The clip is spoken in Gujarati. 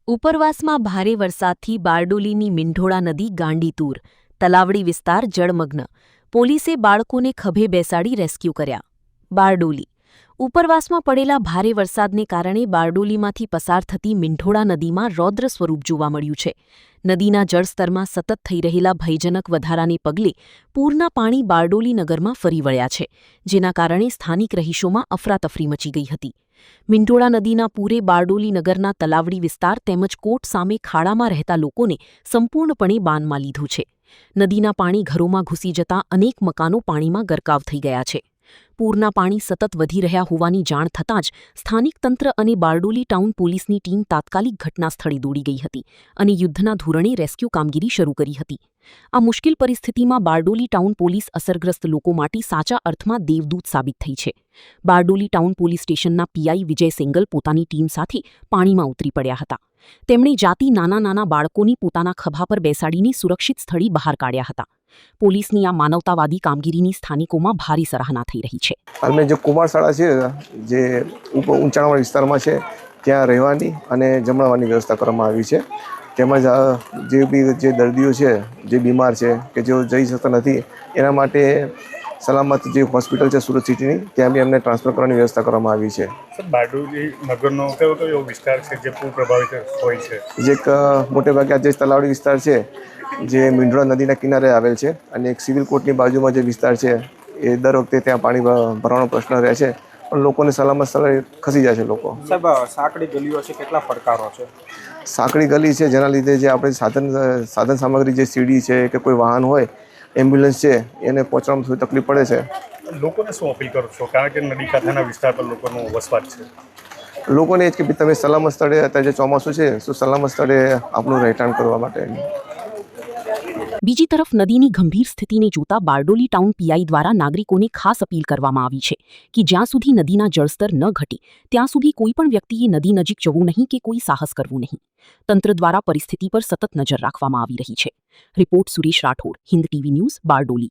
ઉપરવાસમાં ભારે વરસાદથી બારડોલીની મીંઢોળા નદી ગાંડીતૂર, તલાવડી વિસ્તાર જળમગ્ન. પોલીસે બાળકોને ખભે બેસાડી રેસ્ક્યુ કર્યા. બારડોલી ઉપરવાસમાં પડેલા ભારે વરસાદને કારણે બારડોલીમાંથી પસાર થતી મીંઢોળા નદીમાં રૌદ્ર સ્વરૂપ જોવા મળ્યું છે. નદીના જળસ્તરમાં સતત થઈ રહેલા ભયજનક વધારાને પગલે પૂરના પાણી બારડોલી નગરમાં ફરી વળ્યા છે, જેના કારણે સ્થાનિક રહીશોમાં અફરાતફરી મચી ગઈ હતી. મીંઢોળા નદીના પૂરે બારડોલી નગરના તલાવડી વિસ્તાર તેમજ કોટ સામે ખાડામાં રહેતા લોકોને સંપૂર્ણપણે બાનમાં લીધું છે. નદીના પાણી ઘરોમાં ઘૂસી જતાં અનેક મકાનો પાણીમાં ગરકાવ થઈ ગયા છે. પૂરના પાણી સતત વધી રહ્યા હોવાની જાણ થતાં જ સ્થાનિક તંત્ર અને બારડોલી ટાઉન પોલીસની ટીમ તાત્કાલિક ઘટના સ્થળે દોડી ગઈ હતી અને યુદ્ધના ધોરણે રેસ્ક્યુ કામગીરી શરૂ કરી હતી. આ મુશ્કેલ પરિસ્થિતિમાં બારડોલી ટાઉન પોલીસ અસરગ્રસ્ત લોકો માટે સાચા અર્થમાં દેવદૂત સાબિત થઈ છે. બારડોલી ટાઉન પોલીસ સ્ટેશનના પીઆઈ વિજય સેંગલ પોતાની ટીમ સાથે પાણીમાં ઉતરી પડ્યા હતા. તેમણે જાતી નાના બાળકોની પોતાના ખભા પર બેસાડીને સુરક્ષિત સ્થળે બહાર કાઢ્યા હતા. પોલીસની આ માનવતાવાદી કામગીરીની સ્થાનિકોમાં ભારે સરાહના થઈ રહી છે. હાલમાં જે કુમારશાળા છે, જે ઊંચાણવાળા વિસ્તારમાં છે, ત્યાં રહેવાની અને જમણવાની વ્યવસ્થા કરવામાં આવી છે. તેમજ જે દર્દીઓ છે, જે બીમાર છે કે જેઓ જઈ શકતા નથી, એના માટે સલામત જે હોસ્પિટલ છે સુરત સિટીની, ત્યાં બી એમને ટ્રાન્સફર કરવાની વ્યવસ્થા કરવામાં આવી છે. બારડોલી નગરનો કયો વિસ્તાર છે જે પૂર પ્રભાવિત હોય છે? જે મોટે ભાગે આ જે તલાવડી વિસ્તાર છે, જે મીંઢોળા નદીના કિનારે આવેલ છે, અને એક સિવિલ કોર્ટની બાજુમાં જે વિસ્તાર છે, એ દર વખતે ત્યાં પાણી ભરવાનો પ્રશ્ન રહે છે, પણ લોકોને સલામત સ્થળે ખસી જાય છે. લોકો સાહેબ, સાંકડી ગલીઓ છે, કેટલા પડકારો છે? સાંકડી ગલી છે, જેના લીધે જે આપણે સાધન સામગ્રી, જે સીડી છે કે કોઈ વાહન હોય, એમ્બ્યુલન્સ છે, એને પહોંચવામાં થોડી તકલીફ પડે છે. લોકોને શું અપીલ કરો છો, કારણ કે નદી કાંઠાના વિસ્તાર પર લોકોનો વસવાટ છે? લોકોને એ જ કે તમે સલામત સ્થળે, અત્યારે જે ચોમાસું છે, તો સલામત સ્થળે આપનું રહેઠાણ કરવા માટે. બીજી તરફ નદીની ગંભીર સ્થિતિને જોતા બારડોલી ટાઉન પીઆઈ દ્વારા નાગરિકોને ખાસ અપીલ કરવામાં આવી છે કે જ્યાં સુધી નદીના જળસ્તર ન ઘટે ત્યાં સુધી કોઈપણ વ્યક્તિએ નદી નજીક જવું નહીં કે કોઈ સાહસ કરવું નહીં. તંત્ર દ્વારા પરિસ્થિતિ પર સતત નજર રાખવામાં આવી રહી છે. Report Suresh Rathod, Hind TV news, Bardoli.